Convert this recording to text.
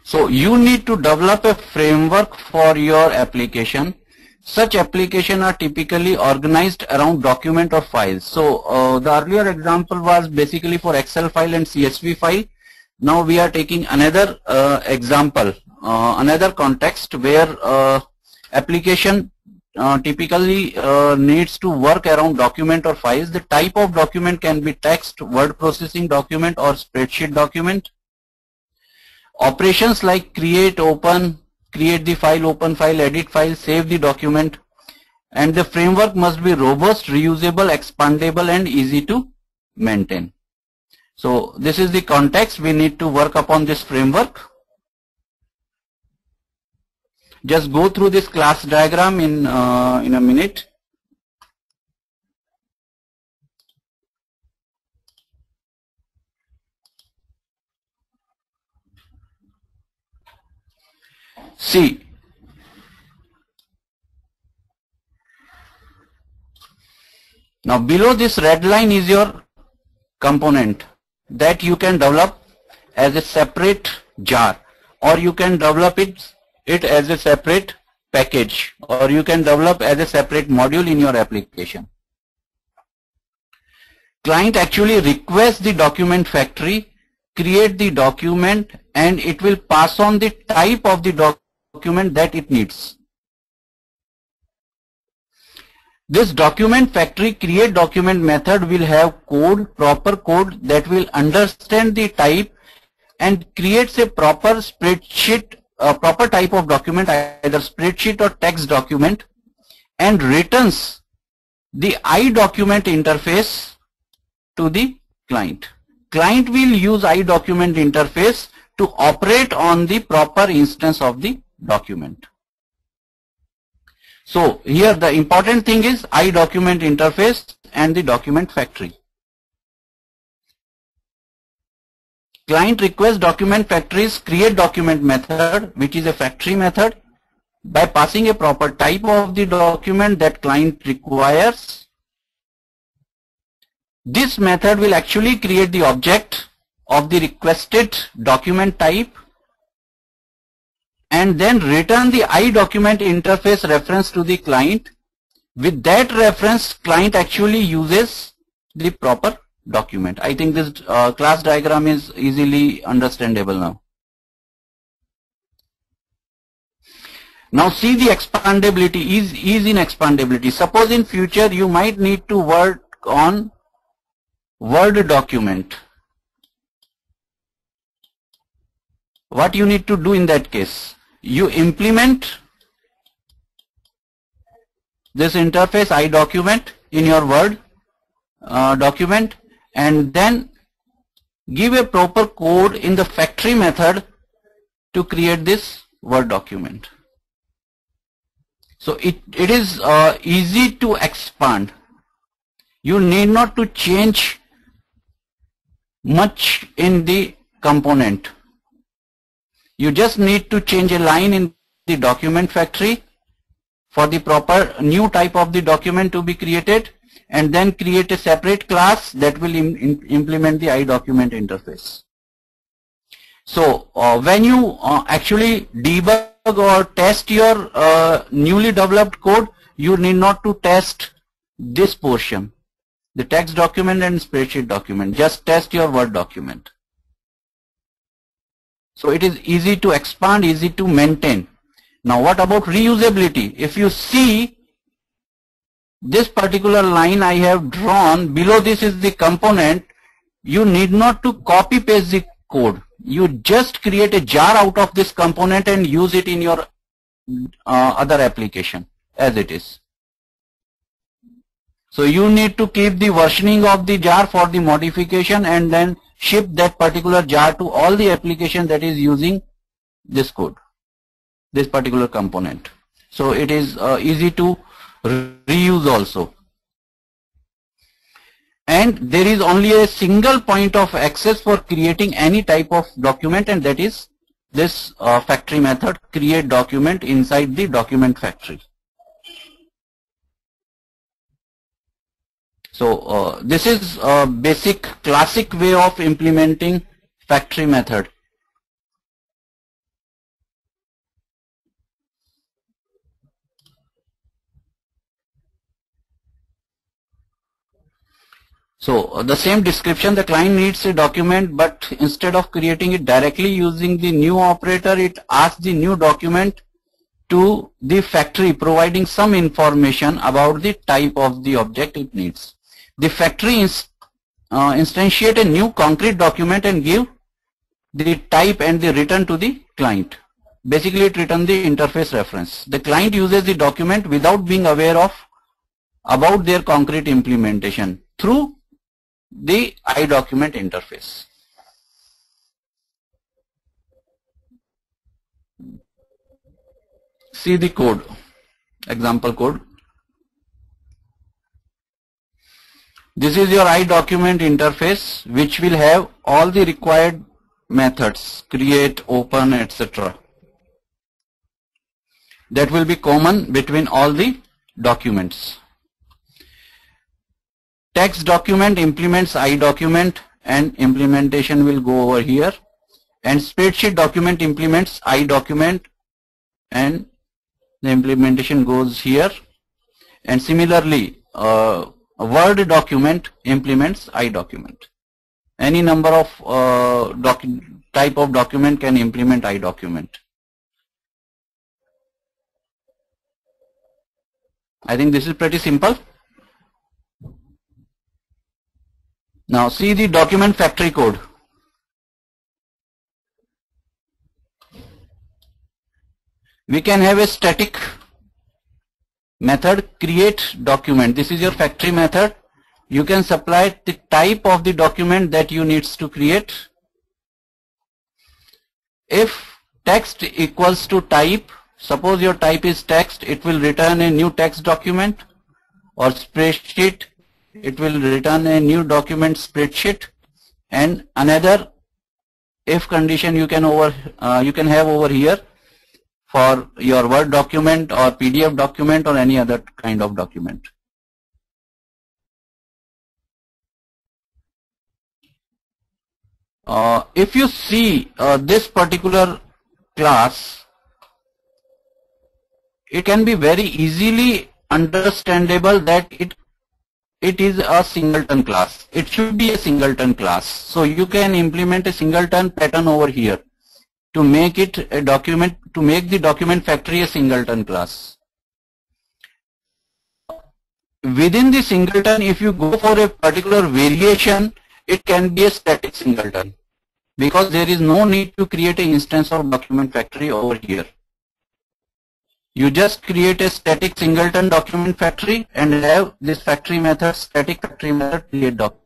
So you need to develop a framework for your application. Such applications are typically organized around document or files. So the earlier example was basically for Excel file and CSV file. Now we are taking another example, another context where application typically needs to work around document or files. The type of document can be text, word processing document, or spreadsheet document. Operations like create, open, create the file, open file, edit file, save the document. And the framework must be robust, reusable, expandable, and easy to maintain. So this is the context. We need to work upon this framework. Just go through this class diagram in a minute. See, now below this red line is your component that you can develop as a separate jar, or you can develop it as a separate package, or you can develop as a separate module in your application. Client actually requests the document factory, create the document, and it will pass on the type of the document that it needs. This document factory create document method will have code, proper code that will understand the type and creates a proper spreadsheet, proper type of document, either spreadsheet or text document, and returns the iDocument interface to the client. Client will use iDocument interface to operate on the proper instance of the document. So here the important thing is iDocument interface and the document factory. Client requests document factories create document method, which is a factory method, by passing a proper type of the document that client requires. This method will actually create the object of the requested document type and then return the iDocument interface reference to the client. With that reference, client actually uses the proper document. I think this class diagram is easily understandable now. Now see the expandability, ease in expandability. Suppose in future you might need to work on Word document. What you need to do in that case? You implement this interface iDocument in your Word document and then give a proper code in the factory method to create this Word document. So it is easy to expand. You need not to change much in the component. You just need to change a line in the document factory for the proper new type of the document to be created, and then create a separate class that will implement the iDocument interface. So when you actually debug or test your newly developed code, you need not to test this portion, the text document and spreadsheet document. Just test your Word document. So it is easy to expand, easy to maintain. Now what about reusability? If you see this particular line I have drawn, below this is the component. You need not to copy paste the code. You just create a jar out of this component and use it in your other application as it is. So you need to keep the versioning of the jar for the modification and then ship that particular jar to all the application that is using this code, this particular component. So it is easy to reuse also. And there is only a single point of access for creating any type of document, and that is this factory method, create document inside the document factory. So this is a basic classic way of implementing factory method. So the same description, the client needs a document, but instead of creating it directly using the new operator, it asks the new document to the factory, providing some information about the type of the object it needs. The factory instantiate a new concrete document and give the type and the return to the client. Basically, it returns the interface reference. The client uses the document without being aware of about their concrete implementation through the iDocument interface. See the code, example code. This is your iDocument interface, which will have all the required methods, create, open, etc. That will be common between all the documents. Text document implements iDocument and implementation will go over here, and spreadsheet document implements iDocument and the implementation goes here, and similarly a Word document implements iDocument. Any number of type of document can implement iDocument. I think this is pretty simple. Now see the document factory code. We can have a static method, create document. This is your factory method. You can supply the type of the document that you needs to create. If text equals to type, suppose your type is text, it will return a new text document, or spreadsheet, it will return a new document spreadsheet, and another if condition you can have over here for your Word document or PDF document or any other kind of document. If you see this particular class, it can be very easily understandable that it is a singleton class. It should be a singleton class. So you can implement a singleton pattern over here to make it a document, to make the document factory a singleton class. Within the singleton, if you go for a particular variation, it can be a static singleton, because there is no need to create an instance of document factory over here. You just create a static singleton document factory and have this factory method, static factory method, create document.